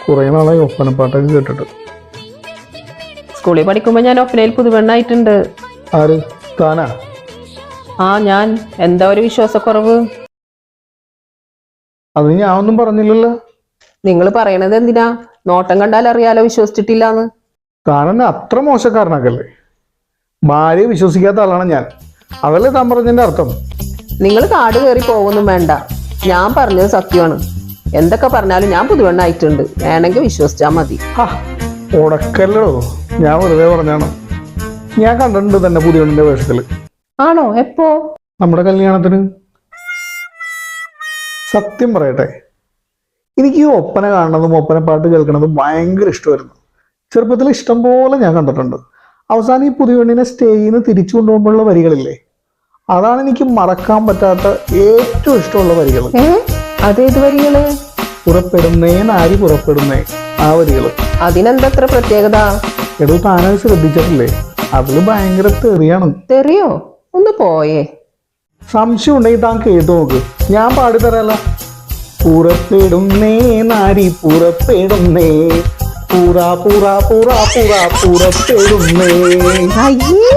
കുറെ നാളായി ഒപ്പനപ്പാട്ടൊക്കെ കേട്ടിട്ട്. സ്കൂളിൽ പഠിക്കുമ്പോ ഞാൻ ഒപ്പനയിൽ പുതുവെണ്ണായിട്ടുണ്ട്. ആര്? താനാ? ആ ഞാൻ. എന്താ ഒരു വിശ്വാസക്കുറവ്? അത് ഞാൻ ഒന്നും പറഞ്ഞില്ലല്ലോ. നിങ്ങൾ പറയണത് എന്തിനാ? നോട്ടം കണ്ടാൽ അറിയാലോ വിശ്വസിച്ചിട്ടില്ലാന്ന്. താനെന്നെ അത്ര മോശക്കാരനാക്കല്ലേ. ഭാര്യയെ വിശ്വസിക്കാത്ത ആളാണ് ഞാൻ. അതല്ലേ താൻ പറഞ്ഞതിന്റെ അർത്ഥം? നിങ്ങൾ കാട് കയറി പോകുന്നു വേണ്ട. ഞാൻ പറഞ്ഞത് സത്യമാണ്. എന്തൊക്കെ പറഞ്ഞാലും ഞാൻ പുതുവെണ്ണായിട്ടുണ്ട്. വേണമെങ്കിൽ വിശ്വസിച്ചാ മതി. ഉടക്കല്ലോ, ഞാൻ വെറുതെ പറഞ്ഞാണ്. ഞാൻ കണ്ടിട്ടുണ്ട് തന്നെ പുതിയണ്ണിന്റെ വേഷത്തില്. ആണോ? എപ്പോ? നമ്മുടെ കല്യാണത്തിന്. സത്യം പറയട്ടെ, എനിക്ക് ഈ ഒപ്പന കാണുന്നതും ഒപ്പനപ്പാട്ട് കേൾക്കുന്നതും ഭയങ്കര ഇഷ്ടമായിരുന്നു. ചെറുപ്പത്തിൽ ഇഷ്ടം പോലെ ഞാൻ കണ്ടിട്ടുണ്ട്. അവസാനം ഈ പുതിയണ്ണിനെ സ്റ്റേജിൽ നിന്ന് തിരിച്ചു കൊണ്ടുപോകുമ്പോഴുള്ള വരികളില്ലേ, അതാണ് എനിക്ക് മറക്കാൻ പറ്റാത്ത ഏറ്റവും ഇഷ്ടമുള്ള വരികൾ. അതേത് വരികള്? പുറപ്പെടുന്നേ നാരി പുറപ്പെടുന്നേ, ആ വരികള്. അതിനെന്തത്ര പ്രത്യേകത? എടോ, താനത് ശ്രദ്ധിച്ചിട്ടില്ലേ? അതില് ഭയങ്കര തെറിയാണ്. തെറിയോ? ഒന്ന് പോയേ. സംശയം ഉണ്ടെങ്കിൽ താൻ കേട്ടു നോക്ക്. ഞാൻ പാടിത്തരാല. പുറപ്പെടുന്നേ നാരി പുറപ്പെടുന്നേ, പുറപ്പെടുന്നേ. അയ്യേ